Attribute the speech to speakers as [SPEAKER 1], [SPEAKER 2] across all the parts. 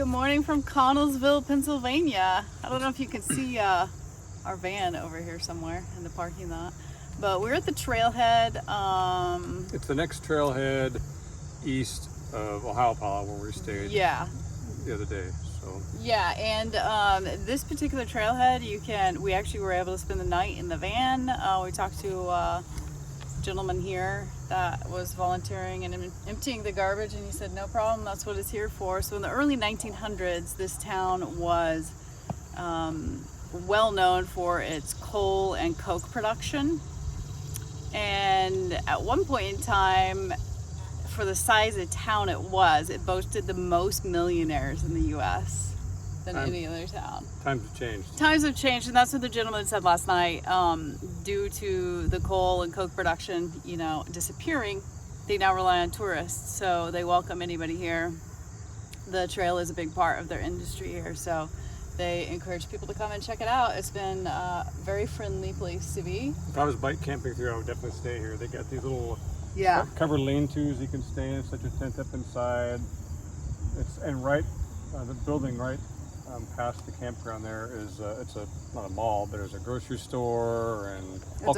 [SPEAKER 1] Good morning from Connellsville, Pennsylvania. I don't know if you can see our van over here somewhere in the parking lot, but we're at the trailhead.
[SPEAKER 2] It's the next trailhead east of Ohio, where we stayed.
[SPEAKER 1] Yeah.
[SPEAKER 2] The other day. So.
[SPEAKER 1] Yeah, and this particular trailhead, we actually were able to spend the night in the van. We talked to a gentleman here that was volunteering and emptying the garbage, and he said no problem, that's what it's here for. So in the early 1900s, this town was well known for its coal and coke production, and at one point in time, for the size of town it boasted the most millionaires in the U.S. than any other town.
[SPEAKER 2] Times have changed.
[SPEAKER 1] Times have changed, and that's what the gentleman said last night. Due to the coal and coke production, disappearing, they now rely on tourists. So they welcome anybody here. The trail is a big part of their industry here, so they encourage people to come and check it out. It's been a very friendly place to be.
[SPEAKER 2] If I was bike camping through, I would definitely stay here. They got these little covered lean-tos you can stay in, set your tent up inside. The building right past the campground there is not a mall, but there's a grocery store and all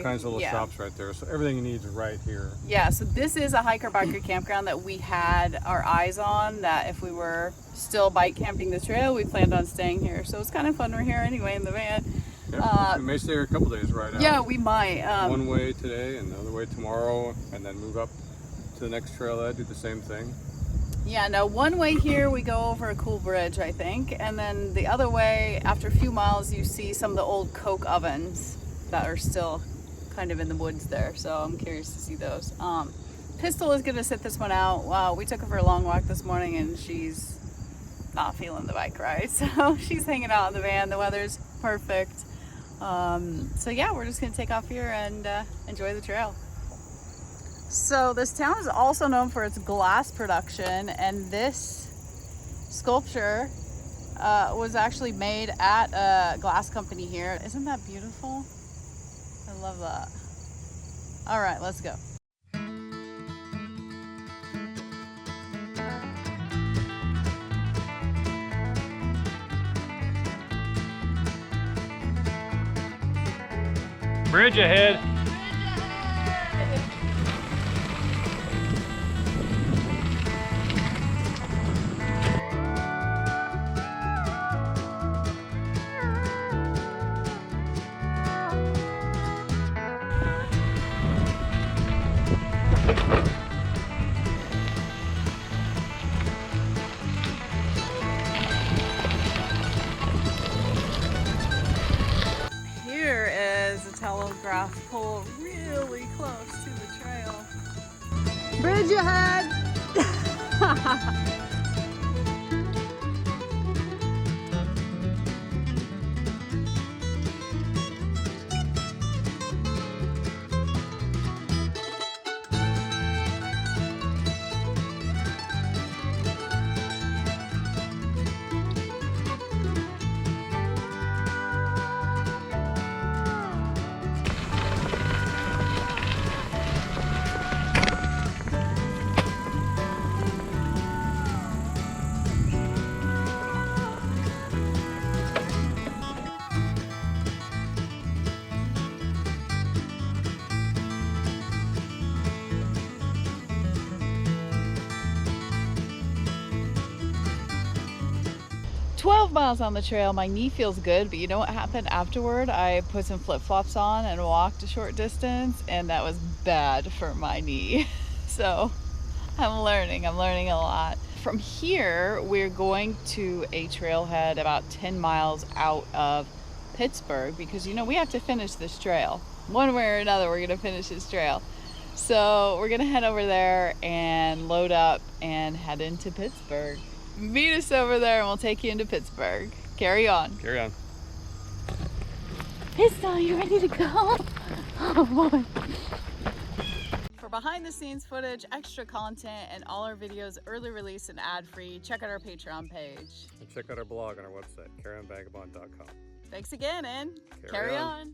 [SPEAKER 2] kinds of little shops right there. So everything you need is right here.
[SPEAKER 1] Yeah, so this is a hiker-biker campground that we had our eyes on, that if we were still bike camping the trail, we planned on staying here. So it's kind of fun. We're here anyway in the van.
[SPEAKER 2] Yeah, we may stay here a couple days right now.
[SPEAKER 1] Yeah, we might.
[SPEAKER 2] One way today and another way tomorrow, and then move up to the next trailhead, do the same thing.
[SPEAKER 1] Yeah, no, one way here we go over a cool bridge, I think, and then the other way, after a few miles, you see some of the old coke ovens that are still kind of in the woods there, so I'm curious to see those. Pistol is going to sit this one out. Wow, we took her for a long walk this morning, and she's not feeling the bike ride, so she's hanging out in the van. The weather's perfect. So yeah, we're just going to take off here and enjoy the trail. So this town is also known for its glass production, and this sculpture was actually made at a glass company here. Isn't that beautiful? I love that. All right, let's go.
[SPEAKER 2] Bridge ahead.
[SPEAKER 1] Telegraph pole really close to the trail. Bridge ahead! Miles on the trail. My knee feels good, but you know what happened afterward? I put some flip-flops on and walked a short distance, and that was bad for my knee. So I'm learning a lot. From here, we're going to a trailhead about 10 miles out of Pittsburgh, because we have to finish this trail. One way or another, we're gonna finish this trail. So we're gonna head over there and load up and head into Pittsburgh. Meet us over there and we'll take you into Pittsburgh. Carry on.
[SPEAKER 2] Carry on.
[SPEAKER 1] Pistol, you ready to go? Oh boy. For behind the scenes footage, extra content, and all our videos early release and ad free, check out our Patreon page.
[SPEAKER 2] And check out our blog on our website, carryonvagabond.com.
[SPEAKER 1] Thanks again, and carry on.